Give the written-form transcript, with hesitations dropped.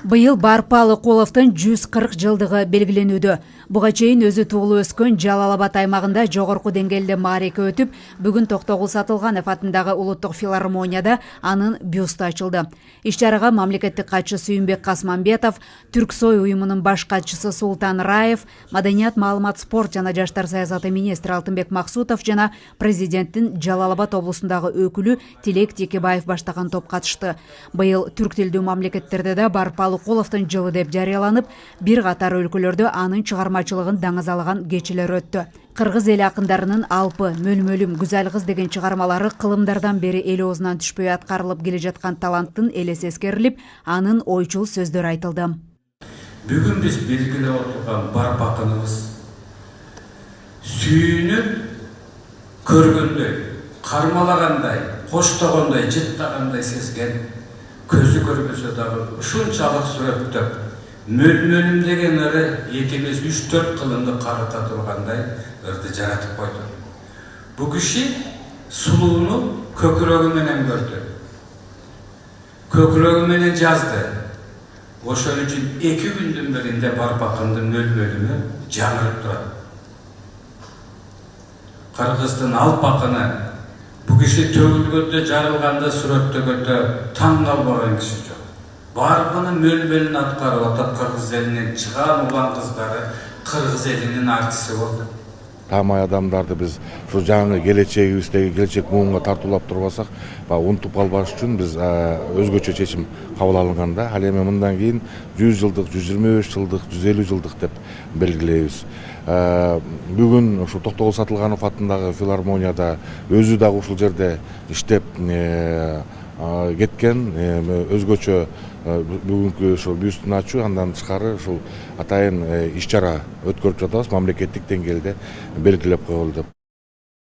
Быйыл Барпалы Коловдун 140 жылдыгы белгиленүүдө. Буга чейин өзү туулуп өскөн Жалал Абад аймагында жогорку деңгээлде маареке өтүп, бүгүн Токтогул Сатылганов атындагы улуттук филармонияда анын бюсту ачылды. Иш-чарага мамлекеттик катчы Сүйүнбек Касманбетов, Түрксой уюмунун баш катчысы Султан Раев, Маданият, маалымат, спорт жана жаштар саясаты министри Алтынбек Максутов жана президенттин Жалал Абад облусундагы өкүлү Тилек Текебаев баштаган топ катышты. Быйыл түрк тилдүү мамлекеттерде да Барпалы Коловдун жылы деп жарыяланып, бир катар өлкөлөрдө анын чыгармачылыгын даңазалаган кечелер өттү. Кыргыз эл акындарынын Алпы, Мөлмөлүм, Гүзал кыз деген чыгармалары кылымдардан бери эл оозунан түшпөй аткарылып келе жаткан таланттын элеси эскерилип, анын ойчул сөздөр айтылды. Бүгүн биз белгилеп отурган Барп акыныбыз сүйүнүп көргөндөй, кармалагандай, коштогондой, жыттагандай сезген, көзү көрбөсө дагы ушунчалык сүрөттөп, мөлмөлүм деген ыры 2 эмес 3-4 кылымды карыта тургандай ырды жаратып койду. Бу киши сулууну көкүрөгү менен көрдү, көкүрөгү менен жазды. Ошол үчүн 2 күндүн биринде Барп акындын мөлмөлүмү жаңырып турат. Кыргыздын Алп акыны бу киши төгүлгөндө, жарылганда, сүрөттөгөндө таң калбаган киши жок. Барбыны мөлмөлүн аткарып атат, кыргыз элинен чыган улан кыздары кыргыз элинин артиси болду. Тамай адамдарды биз ушу жаңы келечегибиздеги келечек муунга тартуулап турбасак, унутуп калбаш үчүн биз өзгөчө чечим кабыл алынганда, ал эми мындан кийин 100 жылдык, 125 жылдык, 150 жылдык деп белгилейбиз. Бүгүн ушу Токтогул Сатылганов атындагы филармонияда өзү дагы ушул жерде иштеп кеткен, өзгөчө бүгүнкү ошо бюстун ачуу, андан тышкары ушул атайын иш-чара өткөрүп жатабыз, мамлекеттик деңгээлде белгилеп коюлду.